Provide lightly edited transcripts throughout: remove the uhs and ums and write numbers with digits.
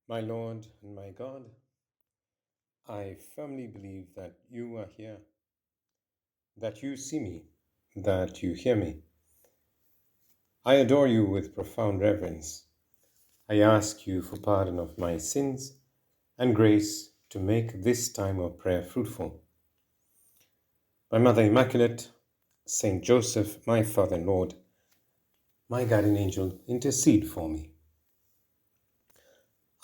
My Lord and my God, I firmly believe that you are here, that you see me, that you hear me. I adore you with profound reverence. I ask you for pardon of my sins and grace to make this time of prayer fruitful. My Mother Immaculate, Saint Joseph, my Father and Lord, my guardian angel, intercede for me.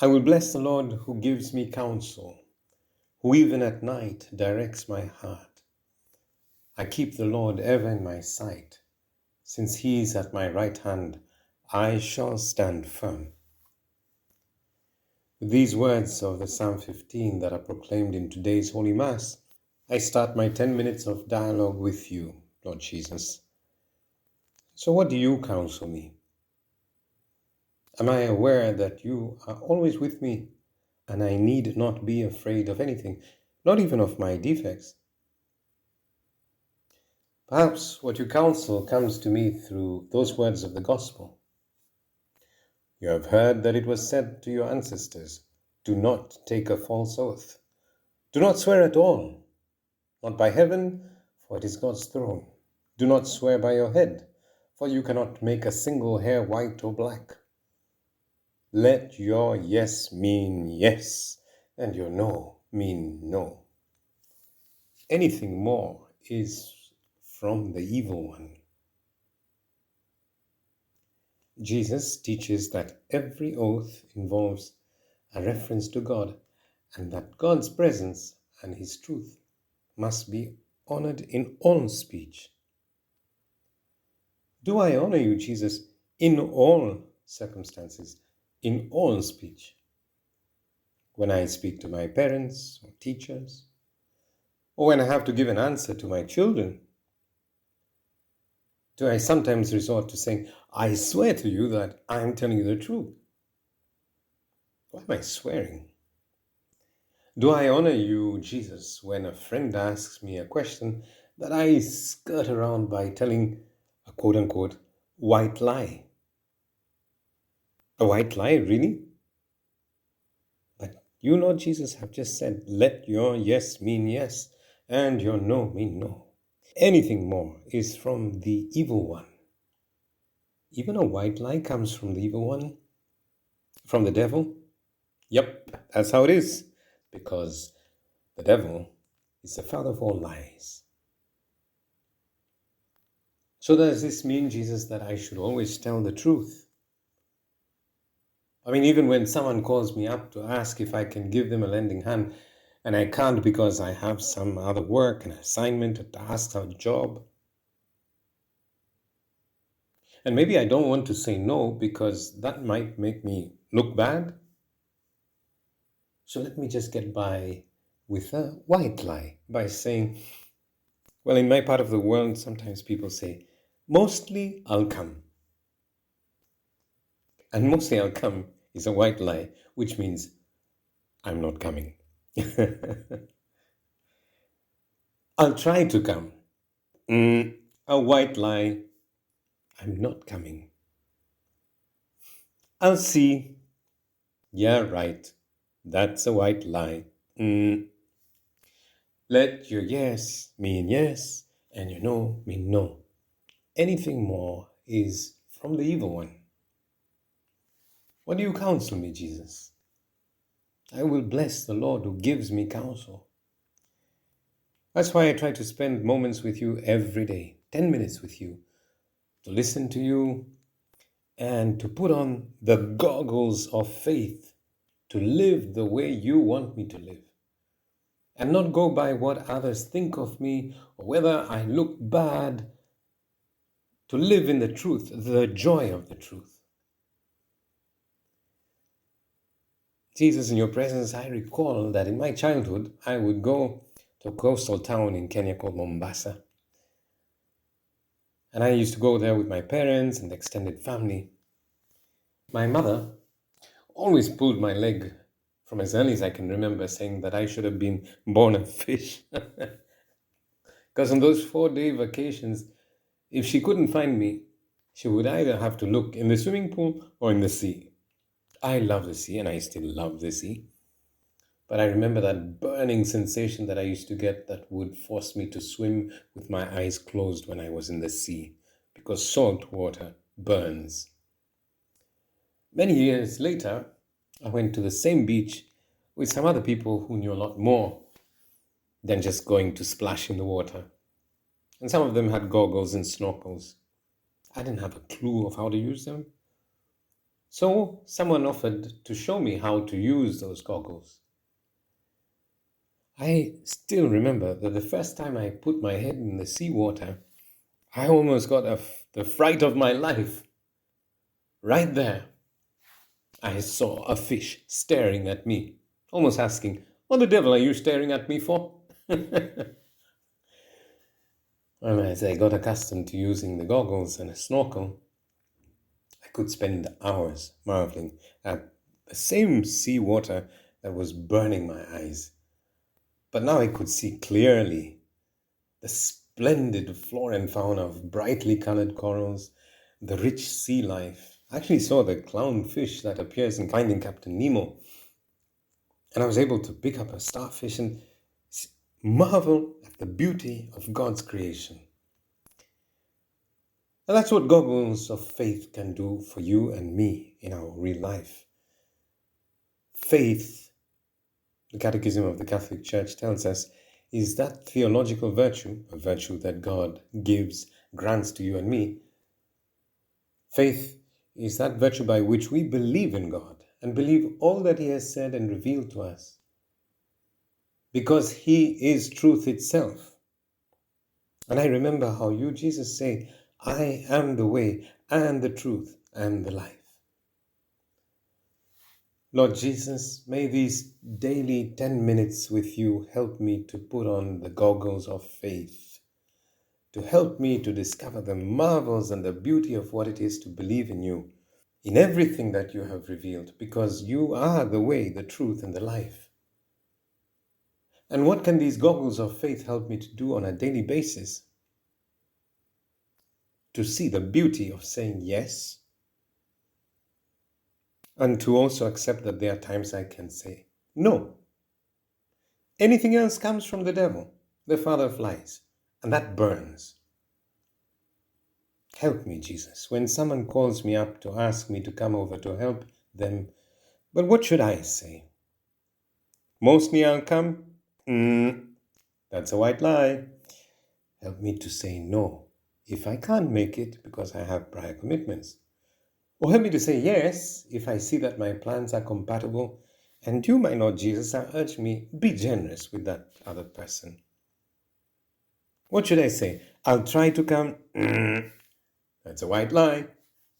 I will bless the Lord who gives me counsel, who even at night directs my heart. I keep the Lord ever in my sight. Since he is at my right hand, I shall stand firm. With these words of the Psalm 15 that are proclaimed in today's Holy Mass, I start my 10 minutes of dialogue with you, Lord Jesus. So what do you counsel me? Am I aware that you are always with me and I need not be afraid of anything, not even of my defects? Perhaps what you counsel comes to me through those words of the Gospel. You have heard that it was said to your ancestors, do not take a false oath. Do not swear at all, not by heaven, for it is God's throne. Do not swear by your head, for you cannot make a single hair white or black. Let your yes mean yes, and your no mean no. Anything more is from the evil one. Jesus teaches that every oath involves a reference to God, and that God's presence and his truth must be honored in all speech. Do I honor you, Jesus, in all circumstances, in all speech? When I speak to my parents or teachers, or when I have to give an answer to my children, do I sometimes resort to saying, I swear to you that I am telling you the truth? Why am I swearing? Do I honor you, Jesus, when a friend asks me a question that I skirt around by telling a quote-unquote white lie? A white lie, really? But you, Lord Jesus, have just said, let your yes mean yes, and your no mean no. Anything more is from the evil one. Even a white lie comes from the evil one, from the devil. Yep, that's how it is, because the devil is the father of all lies. So does this mean, Jesus, that I should always tell the truth? I mean, even when someone calls me up to ask if I can give them a lending hand, and I can't because I have some other work, an assignment, a task, a job. And maybe I don't want to say no because that might make me look bad. So let me just get by with a white lie by saying, well, in my part of the world, sometimes people say, mostly I'll come. And mostly I'll come is a white lie, which means I'm not coming. I'll try to come. A white lie, I'm not coming. I'll see. Yeah, right. That's a white lie. Let your yes mean yes, and your no mean no. Anything more is from the evil one. What do you counsel me, Jesus? I will bless the Lord who gives me counsel. That's why I try to spend moments with you every day, 10 minutes with you, to listen to you and to put on the goggles of faith to live the way you want me to live. And not go by what others think of me or whether I look bad, to live in the truth, the joy of the truth. Jesus, in your presence, I recall that in my childhood, I would go to a coastal town in Kenya called Mombasa. And I used to go there with my parents and extended family. My mother always pulled my leg from as early as I can remember, saying that I should have been born a fish. Because on those 4-day vacations, if she couldn't find me, she would either have to look in the swimming pool or in the sea. I love the sea, and I still love the sea. But I remember that burning sensation that I used to get that would force me to swim with my eyes closed when I was in the sea, because salt water burns. Many years later, I went to the same beach with some other people who knew a lot more than just going to splash in the water. And some of them had goggles and snorkels. I didn't have a clue of how to use them. So someone offered to show me how to use those goggles. I still remember that the first time I put my head in the seawater, I almost got the fright of my life. Right there, I saw a fish staring at me, almost asking, "What the devil are you staring at me for?" And as I got accustomed to using the goggles and a snorkel, I could spend hours marveling at the same seawater that was burning my eyes. But now I could see clearly the splendid flora and fauna of brightly colored corals, the rich sea life. I actually saw the clownfish that appears in Finding Captain Nemo. And I was able to pick up a starfish and marvel at the beauty of God's creation. And that's what goggles of faith can do for you and me in our real life. Faith, the Catechism of the Catholic Church tells us, is that theological virtue, a virtue that God grants to you and me. Faith is that virtue by which we believe in God and believe all that He has said and revealed to us, because He is truth itself. And I remember how you, Jesus, say, "I am the way and the truth and the life." Lord Jesus, may these daily 10 minutes with you help me to put on the goggles of faith, to help me to discover the marvels and the beauty of what it is to believe in you, in everything that you have revealed, because you are the way, the truth, and the life. And what can these goggles of faith help me to do on a daily basis? To see the beauty of saying yes, and to also accept that there are times I can say no. Anything else comes from the devil, the father of lies, and that burns. Help me, Jesus, when someone calls me up to ask me to come over to help them. But what should I say? Mostly I'll come? That's a white lie. Help me to say no if I can't make it because I have prior commitments. Or help me to say yes if I see that my plans are compatible. And you, my Lord Jesus, are urging me, be generous with that other person. What should I say? I'll try to come. That's a white lie.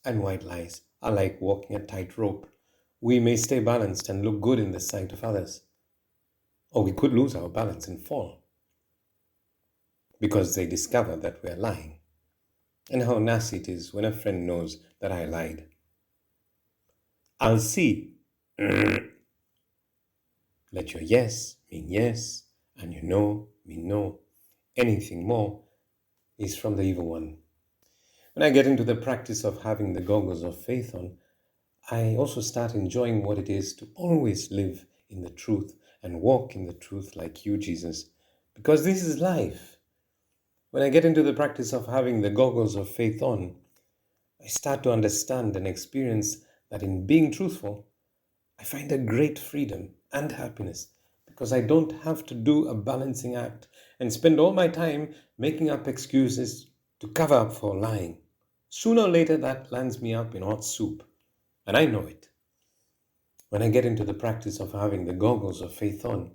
And white lies are like walking a tightrope. We may stay balanced and look good in the sight of others. Or we could lose our balance and fall because they discover that we're lying. And how nasty it is when a friend knows that I lied. I'll see. Let your yes mean yes, and your no mean no. Anything more is from the evil one. When I get into the practice of having the goggles of faith on, I also start enjoying what it is to always live in the truth and walk in the truth like you, Jesus, because this is life. When I get into the practice of having the goggles of faith on, I start to understand and experience that in being truthful, I find a great freedom and happiness because I don't have to do a balancing act and spend all my time making up excuses to cover up for lying. Sooner or later, that lands me up in hot soup, and I know it. When I get into the practice of having the goggles of faith on,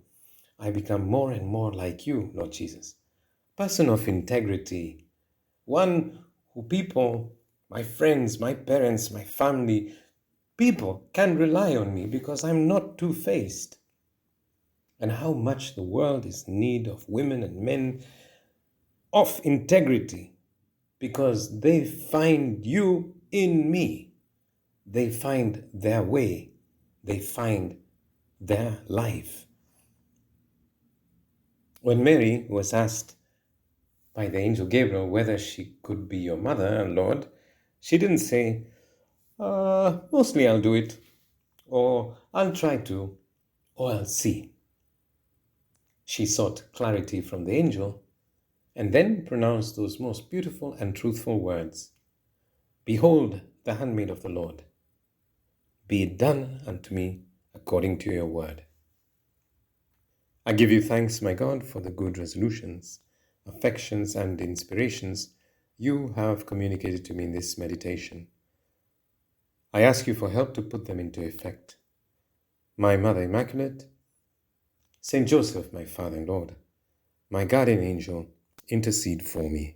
I become more and more like you, Lord Jesus. Person of integrity, one who people, my friends, my parents, my family, people can rely on me because I'm not two-faced. And how much the world is in need of women and men of integrity because they find you in me. They find their way. They find their life. When Mary was asked by the angel Gabriel whether she could be your mother, Lord, she didn't say, mostly I'll do it, or I'll try to, or I'll see. She sought clarity from the angel and then pronounced those most beautiful and truthful words: Behold, the handmaid of the Lord. Be it done unto me according to your word. I give you thanks, my God, for the good resolutions, affections, and inspirations you have communicated to me in this meditation. I ask you for help to put them into effect. My Mother Immaculate, Saint Joseph, my Father and Lord, my guardian angel, intercede for me.